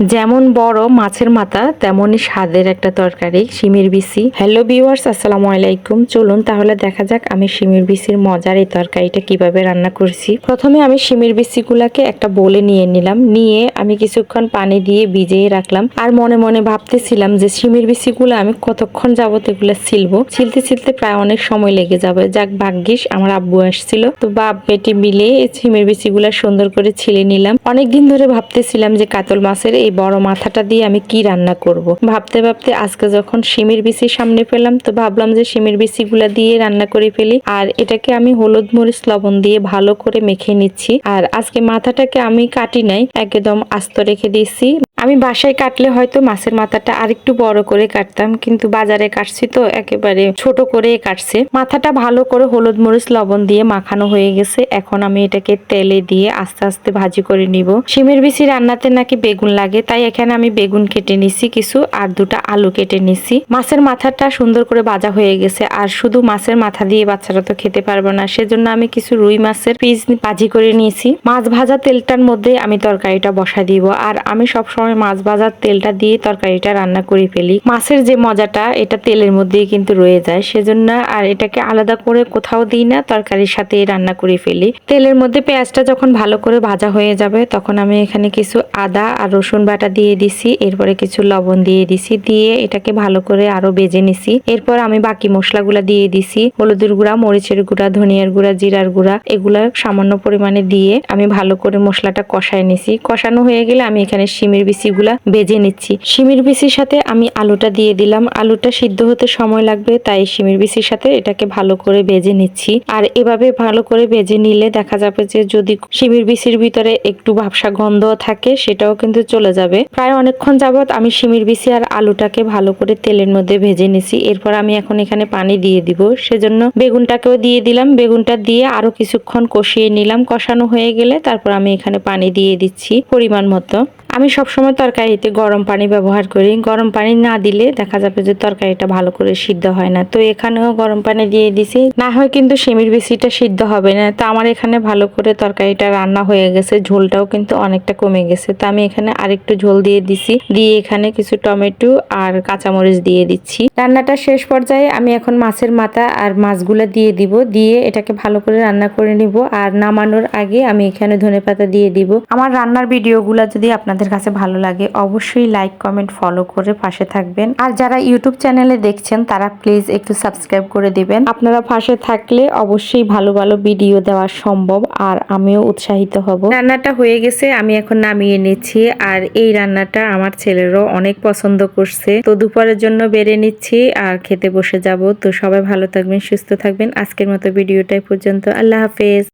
যেমন বড় মাছের মাথা তেমনই স্বাদের একটা তরকারি শিমের বিচি। হ্যালো ভিউয়ার্স, আসসালামু আলাইকুম। চলুন তাহলে দেখা যাক আমি শিমের বিচির মজার এই তরকারিটা কিভাবে রান্না করছি। প্রথমে আমি শিমের বিচিগুলাকে একটা বোলে নিয়ে নিলাম, নিয়ে আমি কিছুক্ষণ পানি দিয়ে ভিজিয়ে রাখলাম। আর মনে মনে ভাবতেছিলাম যে শিমের বিচিগুলো আমি কতক্ষণ যাবত এগুলো ছিলবো। ছিলতে ছিলতে প্রায় অনেক সময় লেগে যাবে। যাক ভাগ্যিস আমার আব্বু আসছিল, তো বাপ বেটি মিলে শিমের বিচিগুলা সুন্দর করে ছিলে নিলাম। অনেকদিন ধরে ভাবতেছিলাম যে কাতল মাছের এই বড় মাথাটা দিয়ে আমি কি রান্না করব। ভাবতে ভাবতে আজকে যখন শিমের বিচি সামনে পেলাম, তো ভাবলাম যে শিমের বিচিগুলা দিয়ে রান্না করে ফেলি। আর এটাকে আমি হলুদ মরিচ লবণ দিয়ে ভালো করে মেখে নিচ্ছি। আর আজকে মাথাটাকে আমি কাটি নাই, একদম আস্ত রেখে দিয়েছি। আমি বাসায় কাটলে হয়তো মাছের মাথাটা আরেকটু বড় করে কাটতাম, কিন্তু বাজারে কাটছি তো একেবারে ছোট করে কাটছে। মাথাটা ভালো করে হলুদ মরিচ লবণ দিয়ে মাখানো হয়ে গেছে। এখন আমি এটাকে তেলে দিয়ে আস্তে আস্তে ভাজি করে নিব। শিমের বিচি রান্নাতে নাকি বেগুন লাগে, তাই এখানে আমি বেগুন কেটে নিছি কিছু, আর দুটা আলু কেটে নিছি। মাছের মাথাটা সুন্দর করে ভাজা হয়ে গেছে। আর শুধু মাছের মাথা দিয়ে বাচ্চারা তো খেতে পারবে না, সেজন্য আমি কিছু রুই মাছের পিস ভাজি করে নিয়েছি। মাছ ভাজা তেলটার মধ্যে আমি তরকারিটা বসাই দিব। আর আমি সবসময় মাছ ভাজার তেলটা দিয়ে তরকারিটা রান্না করে ফেলি। মাছের যে মজাটা এটা তেলের মধ্যেই কিন্তু রয়ে যায়, সেজন্য আর এটাকে আলাদা করে কোথাও দিই না, তরকারির সাথে রান্না করে ফেলি। তেলের মধ্যে পেঁয়াজটা যখন ভালো করে ভাজা হয়ে যাবে, তখন আমি এখানে কিছু আদা আর রসুন বাটা দিয়ে দিছি। এরপরে কিছু লবণ দিয়ে দিছি, দিয়ে এটাকে ভালো করে আরো বেজে নিছি। এরপর আমি বাকি মশলাগুলা দিয়ে দিছি, হলুদের গুঁড়া, মরিচের গুঁড়া, ধনিয়ার গুঁড়া, জিরার গুঁড়া, এগুলা সামান্য পরিমাণে দিয়ে আমি ভালো করে মশলাটা কষায় নিছি। কষানো হয়ে গেলে আমি এখানে শিমের বিচিগুলা ভেজে নিচ্ছি। শিমের বিচির সাথে আমি আলুটা দিয়ে দিলাম। আলুটা সিদ্ধ হতে সময় লাগবে, তাই শিমের বিচির সাথে এটাকে ভালো করে ভেজে নিচ্ছি। আর এভাবে ভালো করে ভেজে নিলে দেখা যাবে যে যদি শিমের বিচির ভিতরে একটু ভাবসা গন্ধ থাকে সেটাও কিন্তু চলে যাবে। প্রায় অনেকক্ষণ যাবত আমি শিমের বিচি আর আলুটাকে ভালো করে তেলের মধ্যে ভেজে নিছি। এরপর আমি এখন এখানে পানি দিয়ে দিব, সেজন্য বেগুনটাকেও দিয়ে দিলাম। বেগুনটা দিয়ে আরো কিছুক্ষণ কষিয়ে নিলাম। কষানো হয়ে গেলে তারপর আমি এখানে পানি দিয়ে দিচ্ছি পরিমাণ মতো। আমি সবসময় তরকারিতে গরম পানি ব্যবহার করি। গরম পানি না দিলে দেখা যাবে যে তরকারিটা ভালো করে সিদ্ধ হয় না, তো এখানেও গরম পানি দিয়ে দিছি। না হয় কিন্তু শিমের বিচিটা সিদ্ধ হবে না। তো আমার এখানে ভালো করে তরকারিটা রান্না হয়ে গেছে, ঝোলটাও কিন্তু অনেকটা কমে গেছে। তো আমি এখানে আরেকটু ঝোল দিয়ে দিছি, দিয়ে এখানে কিছু টমেটো আর কাঁচামরিচ দিয়ে দিচ্ছি। রান্নাটা শেষ পর্যায়ে আমি এখন মাছের মাথা আর মাছগুলা দিয়ে দিব, দিয়ে এটাকে ভালো করে রান্না করে নিব। আর নামানোর আগে আমি এখানে ধনেপাতা দিয়ে দিব। আমার রান্নার ভিডিওগুলো যদি আপনাদের কাছে ভালো লাগে অবশ্যই লাইক কমেন্ট ফলো করে পাশে থাকবেন। আর যারা ইউটিউব চ্যানেলে দেখছেন তারা প্লিজ একটু সাবস্ক্রাইব করে দিবেন। আপনারা পাশে থাকলে অবশ্যই ভালো ভালো ভিডিও দেওয়া সম্ভব, আর আমিও উৎসাহিত হব। রান্নাটা হয়ে গেছে, আমি এখন নামিয়ে নিচ্ছি। আর এই রান্নাটা আমার ছেলেরও অনেক পছন্দ করছে, তো দুপুরের জন্য বেড়ে নিচ্ছি আর খেতে বসে যাব। তো সবাই ভালো থাকবেন, সুস্থ থাকবেন। আজকের মতো ভিডিওটাই পর্যন্ত। আল্লাহ হাফেজ।